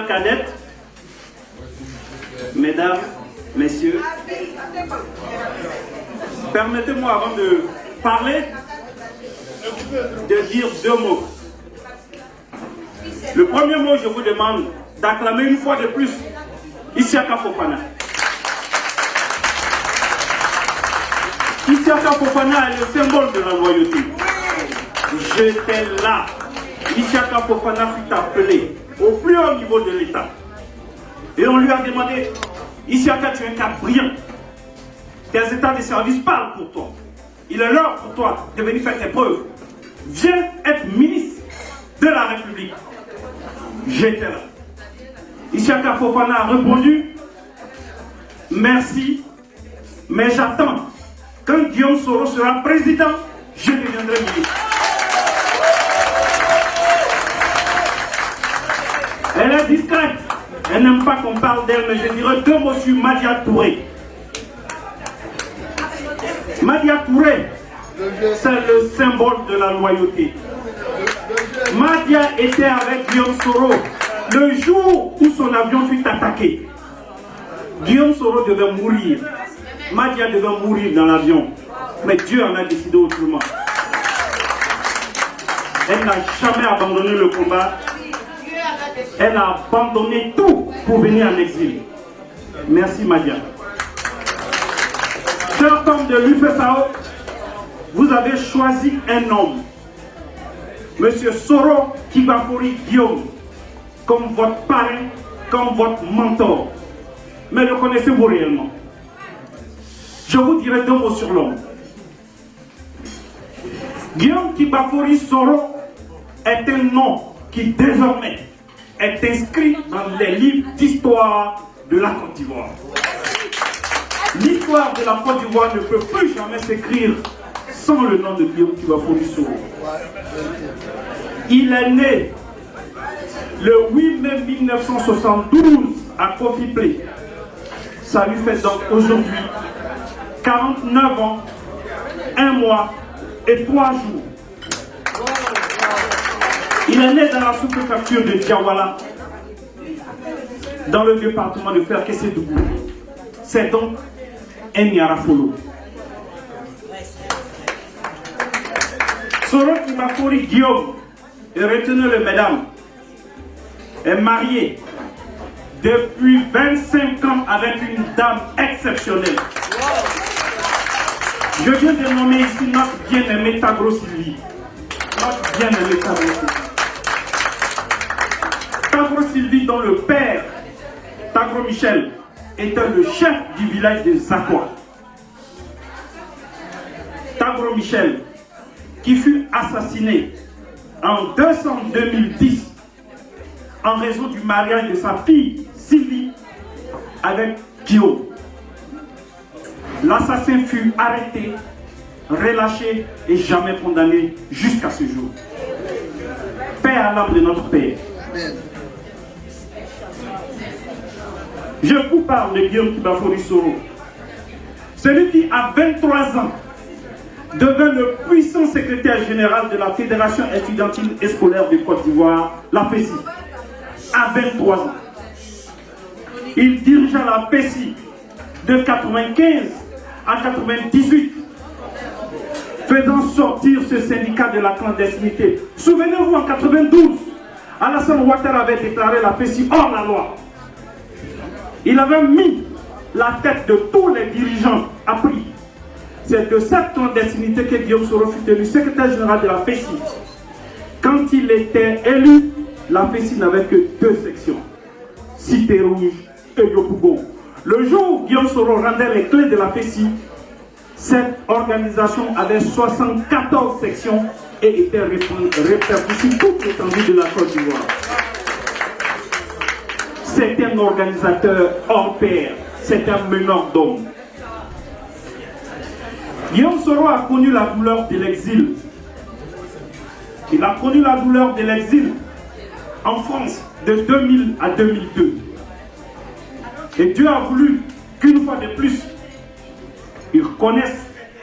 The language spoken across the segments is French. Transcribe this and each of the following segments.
Cadette, mesdames, messieurs, permettez-moi avant de parler, de dire deux mots. Le premier mot, je vous demande d'acclamer une fois de plus Isiaka Fofana. Isiaka Fofana est le symbole de la loyauté. J'étais là. Isiaka Fofana fut appelé au plus haut niveau de l'État. Et on lui a demandé, Isiaka, tu es un cas brillant. Tes états de service parlent pour toi. Il est l'heure pour toi de venir faire tes preuves. Viens être ministre de la République. J'étais là. Isiaka Fofana a répondu, merci, mais j'attends. Quand Guillaume Soro sera président, je deviendrai ministre. Elle est discrète. Elle n'aime pas qu'on parle d'elle, mais je dirais deux mots sur Madia Touré. Madia Touré, c'est le symbole de la loyauté. Madia était avec Guillaume Soro le jour où son avion fut attaqué. Guillaume Soro devait mourir. Madia devait mourir dans l'avion. Mais Dieu en a décidé autrement. Elle n'a jamais abandonné le combat. Elle a abandonné tout pour venir en exil. Merci Madia. Chers hommes de l'UFSAO, vous avez choisi un homme, Monsieur Soro Kibafori Guillaume, comme votre parrain, comme votre mentor. Mais le connaissez-vous réellement? Je vous dirai deux mots sur l'homme. Guillaume Kibafori Soro est un nom qui désormais est inscrit dans les livres d'histoire de la Côte d'Ivoire. L'histoire de la Côte d'Ivoire ne peut plus jamais s'écrire sans le nom de Guillaume Kibafori Soro. Il est né le 8 mai 1972 à Kofi Plé. Ça lui fait donc aujourd'hui 49 ans, 1 mois et 3 jours. Il est né dans la sous-préfecture de Diawala, dans le département de Ferkessé-Dougou. C'est donc un Yarafolo. Soro Kibafori Guillaume, et retenez-le mesdames, est marié depuis 25 ans avec une dame exceptionnelle. Je viens de nommer ici notre bien-aimé Tagro Sylvie. Notre bien-aimé Tagro Sylvie. Tagro Sylvie, dont le père, Tagro Michel, était le chef du village de Zakwa. Tagro Michel, qui fut assassiné en 2010 en raison du mariage de sa fille Sylvie avec Guillaume. L'assassin fut arrêté, relâché et jamais condamné jusqu'à ce jour. Paix à l'âme de notre Père. Je vous parle de Guillaume Kibafori Soro. Celui qui, à 23 ans, devint le puissant secrétaire général de la Fédération étudiantine et scolaire de Côte d'Ivoire, la FESI, à 23 ans. Il dirigea la FESI de 95 à 98, faisant sortir ce syndicat de la clandestinité. Souvenez-vous, en 92, Alassane Ouattara avait déclaré la FESI hors la loi. Il avait mis la tête de tous les dirigeants à prix. C'est de cette clandestinité que Guillaume Soro fut élu secrétaire général de la FESI. Quand il était élu, la FESI n'avait que 2 sections, Cité Rouge et Yopougon. Le jour où Guillaume Soro rendait les clés de la FESI, cette organisation avait 74 sections et était répartie sur toute l'étendue de la Côte d'Ivoire. C'est un organisateur hors pair, c'est un meneur d'hommes. Guillaume Soro a connu la douleur de l'exil. Il a connu la douleur de l'exil en France de 2000 à 2002. Et Dieu a voulu qu'une fois de plus, il reconnaisse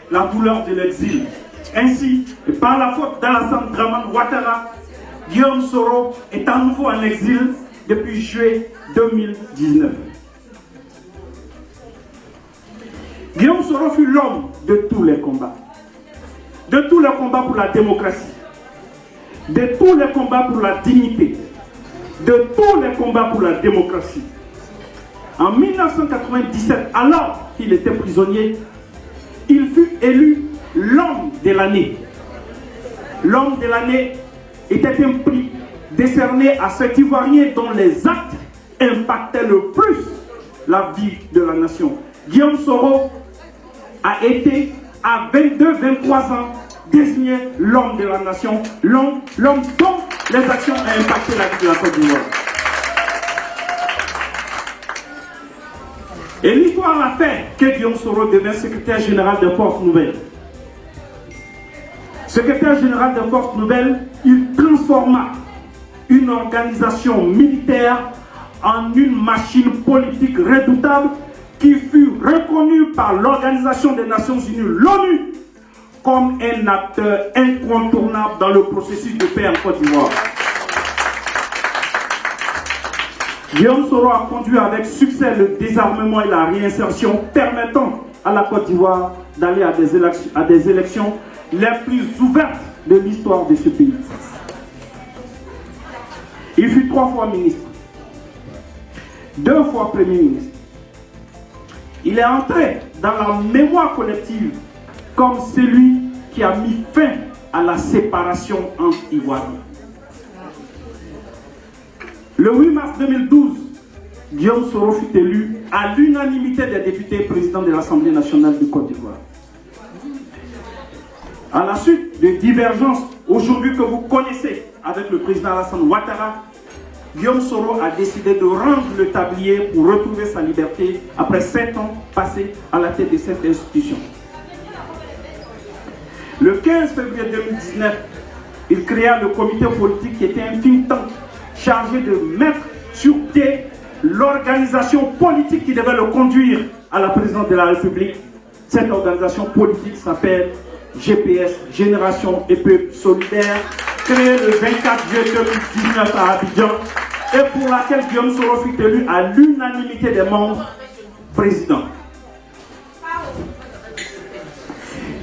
la douleur de l'exil. Ainsi, et par la faute d'Alassane Dramane Ouattara, Guillaume Soro est à nouveau en exil depuis juillet 2019. Guillaume Soro fut l'homme de tous les combats. De tous les combats pour la démocratie. De tous les combats pour la dignité. De tous les combats pour la démocratie. En 1997, alors qu'il était prisonnier, il fut élu l'homme de l'année. L'homme de l'année était un prix décerné à cet Ivoirien dont les actes impactaient le plus la vie de la nation. Guillaume Soro a été à 22-23 ans désigné l'homme de la nation, l'homme dont les actions ont impacté la vie de la Côte d'Ivoire. Et l'histoire a fait que Guillaume Soro devint secrétaire général de Forces Nouvelles. Secrétaire général de Forces Nouvelles, il transforma une organisation militaire en une machine politique redoutable qui fut reconnue par l'Organisation des Nations Unies, l'ONU, comme un acteur incontournable dans le processus de paix en Côte d'Ivoire. Guillaume Soro a conduit avec succès le désarmement et la réinsertion, permettant à la Côte d'Ivoire d'aller à des élections les plus ouvertes de l'histoire de ce pays. Il fut 3 fois ministre, 2 fois Premier ministre. Il est entré dans la mémoire collective comme celui qui a mis fin à la séparation entre Ivoiriens. Le 8 mars 2012, Guillaume Soro fut élu à l'unanimité des députés président de l'Assemblée nationale de Côte d'Ivoire. À la suite des divergences aujourd'hui que vous connaissez avec le président Alassane Ouattara, Guillaume Soro a décidé de rendre le tablier pour retrouver sa liberté après 7 ans passés à la tête de cette institution. Le 15 février 2019, il créa le comité politique qui était un think tank chargé de mettre sur pied l'organisation politique qui devait le conduire à la présidence de la République. Cette organisation politique s'appelle GPS, Génération et Peuple Solidaire, créée le 24 juillet 2019 à Abidjan et pour laquelle Guillaume Soro fut élu à l'unanimité des membres présidents.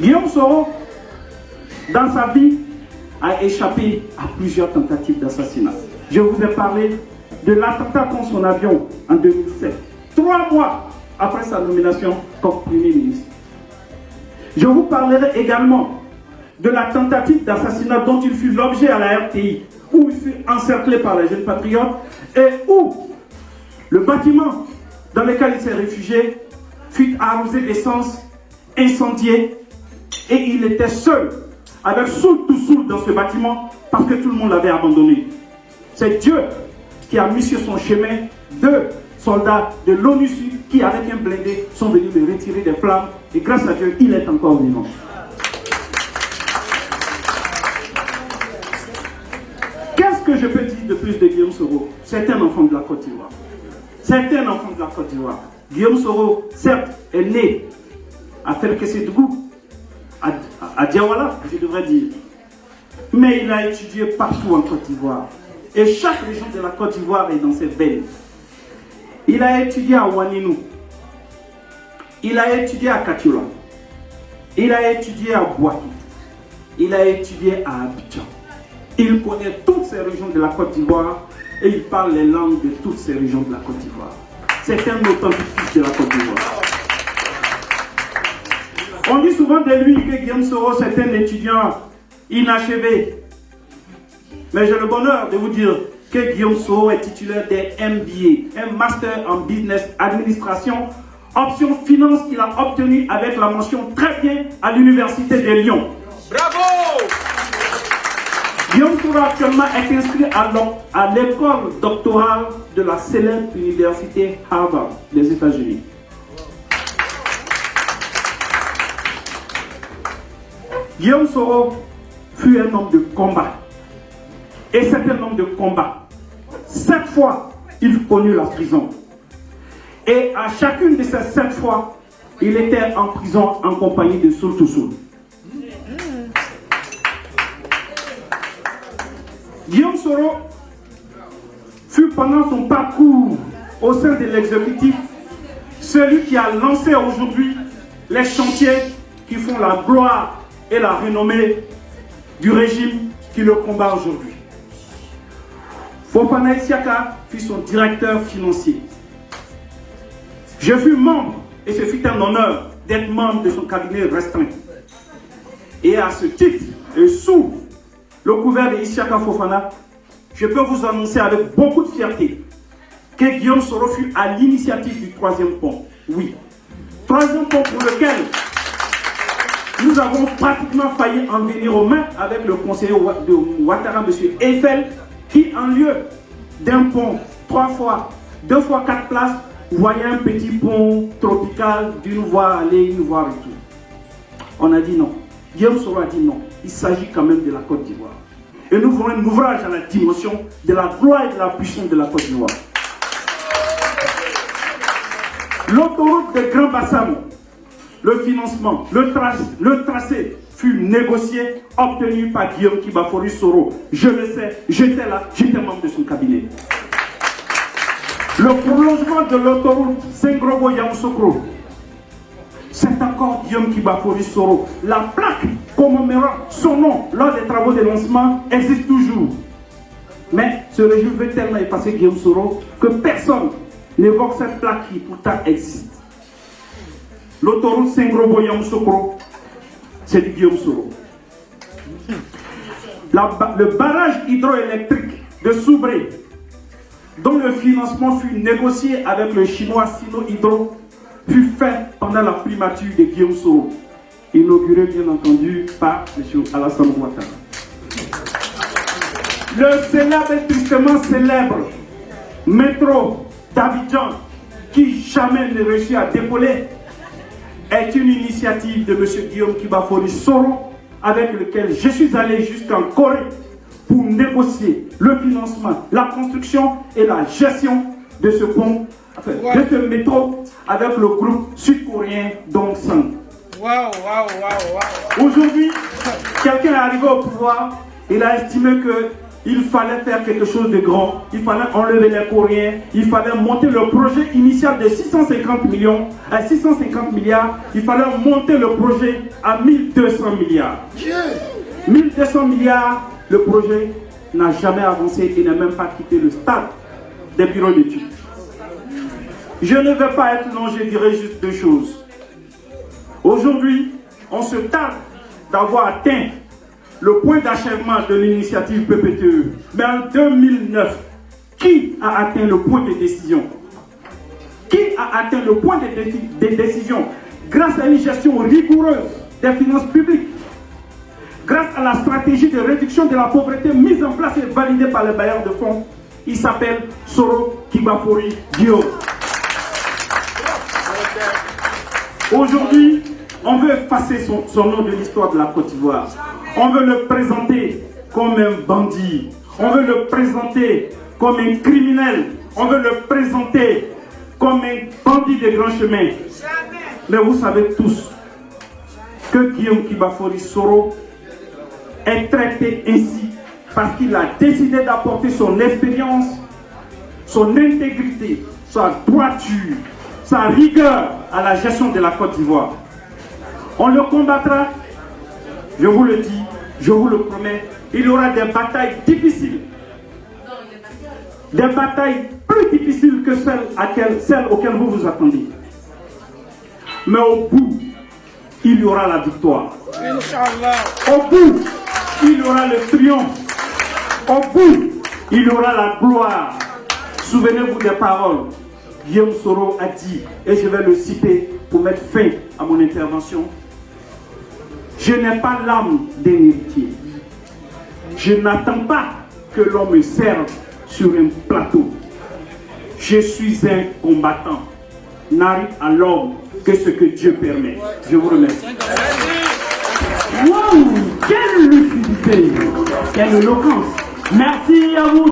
Guillaume Soro, dans sa vie, a échappé à plusieurs tentatives d'assassinat. Je vous ai parlé de l'attentat contre son avion en 2007, 3 mois après sa nomination comme Premier ministre. Je vous parlerai également de la tentative d'assassinat dont il fut l'objet à la RTI, où il fut encerclé par les jeunes patriotes et où le bâtiment dans lequel il s'est réfugié fut arrosé d'essence, incendié, et il était seul, avec Soul dans ce bâtiment, parce que tout le monde l'avait abandonné. C'est Dieu qui a mis sur son chemin 2 soldats de l'ONU qui, avec un blindé, sont venus le retirer des flammes. Et grâce à Dieu, il est encore vivant. Qu'est-ce que je peux dire de plus de Guillaume Soro? C'est un enfant de la Côte d'Ivoire. C'est un enfant de la Côte d'Ivoire. Guillaume Soro, certes, est né à Felkesedougou, à Diawala, je devrais dire. Mais il a étudié partout en Côte d'Ivoire. Et chaque région de la Côte d'Ivoire est dans ses veines. Il a étudié à Ouaninou. Il a étudié à Katiola. Il a étudié à Boaké. Il a étudié à Abidjan. Il connaît toutes ces régions de la Côte d'Ivoire et il parle les langues de toutes ces régions de la Côte d'Ivoire. C'est un authentique fils de la Côte d'Ivoire. On dit souvent de lui que Guillaume Soro, c'est un étudiant inachevé. Mais j'ai le bonheur de vous dire que Guillaume Soro est titulaire des MBA, un Master en Business Administration, option finance qu'il a obtenu avec la mention très bien à l'Université de Lyon. Bravo! Guillaume Soro actuellement est inscrit à l'école doctorale de la célèbre Université Harvard des États-Unis. Guillaume Soro fut un homme de combat. Et c'est un homme de combat. 7 fois, il connut la prison. Et à chacune de ces 7 fois, il était en prison en compagnie de Soul to Soul. Guillaume Soro fut pendant son parcours au sein de l'exécutif, celui qui a lancé aujourd'hui les chantiers qui font la gloire et la renommée du régime qui le combat aujourd'hui. Fofana Isiaka fut son directeur financier. Je fus membre, et ce fut un honneur d'être membre de son cabinet restreint. Et à ce titre, et sous le couvert de Isiaka Fofana, je peux vous annoncer avec beaucoup de fierté que Guillaume Soro fut à l'initiative du troisième pont. Oui, troisième pont pour lequel nous avons pratiquement failli en venir aux mains avec le conseiller de Ouattara, M. Eiffel, qui en lieu d'un pont 3 fois, 2 fois 4 places, voyait un petit pont tropical d'une voie aller, une voie retour. On a dit non. Guillaume Soro a dit non. Il s'agit quand même de la Côte d'Ivoire. Et nous voulons un ouvrage à la dimension de la gloire et de la puissance de la Côte d'Ivoire. L'autoroute de Grand Bassam, le financement, le tracé fut négocié, obtenu par Guillaume Kibafori Soro. Je le sais, j'étais là, j'étais membre de son cabinet. Le prolongement de l'autoroute Sengrobo-Yamoussoukro, c'est encore Guillaume Kibafori Soro. La plaque commémorant son nom lors des travaux de lancement existe toujours. Mais ce régime veut tellement effacer Guillaume Soro que personne n'évoque cette plaque qui pourtant existe. L'autoroute Sengrobo-Yamoussoukro, c'est du Guillaume Soro. Le barrage hydroélectrique de Soubré, dont le financement fut négocié avec le chinois Sino Hydro, fut fait pendant la primature de Guillaume Soro, inauguré bien entendu par M. Alassane Ouattara. Le célèbre et tristement célèbre métro d'Abidjan, qui jamais ne réussit à décoller, est une initiative de M. Guillaume Kibafori Soro, avec lequel je suis allé jusqu'en Corée pour négocier le financement, la construction et la gestion de ce pont, enfin, de ce métro avec le groupe sud-coréen Dongsan. Aujourd'hui, quelqu'un est arrivé au pouvoir, il a estimé qu'il fallait faire quelque chose de grand, il fallait enlever les Coréens, il fallait monter le projet initial de 650 millions à 650 milliards, il fallait monter le projet à 1200 milliards. 1200 milliards, le projet n'a jamais avancé et n'a même pas quitté le stade des bureaux d'études. Je ne vais pas être long, je dirais juste 2 choses. Aujourd'hui, on se tarde d'avoir atteint le point d'achèvement de l'initiative PPTE. Mais en 2009, qui a atteint le point de décision? Qui a atteint le point de décision grâce à une gestion rigoureuse des finances publiques, grâce à la stratégie de réduction de la pauvreté mise en place et validée par les bailleurs de fonds? Il s'appelle Soro Kibafori Guillaume. Aujourd'hui, on veut effacer son nom de l'histoire de la Côte d'Ivoire. On veut le présenter comme un bandit. On veut le présenter comme un criminel. On veut le présenter comme un bandit de grand chemin. Mais vous savez tous que Guillaume Kibafori Soro est traité ainsi parce qu'il a décidé d'apporter son expérience, son intégrité, sa droiture, sa rigueur à la gestion de la Côte d'Ivoire. On le combattra, je vous le dis, je vous le promets, il y aura des batailles difficiles. Des batailles plus difficiles que celles auxquelles vous vous attendez. Mais au bout, il y aura la victoire. Au bout, il y aura le triomphe. Au bout, il y aura la gloire. Souvenez-vous des paroles. Guillaume Soro a dit, et je vais le citer pour mettre fin à mon intervention: je n'ai pas l'âme d'un héritier. Je n'attends pas que l'on me serve sur un plateau. Je suis un combattant. N'arrive à l'homme que ce que Dieu permet. Je vous remercie. Waouh, quelle lucidité, quelle éloquence. Merci à vous.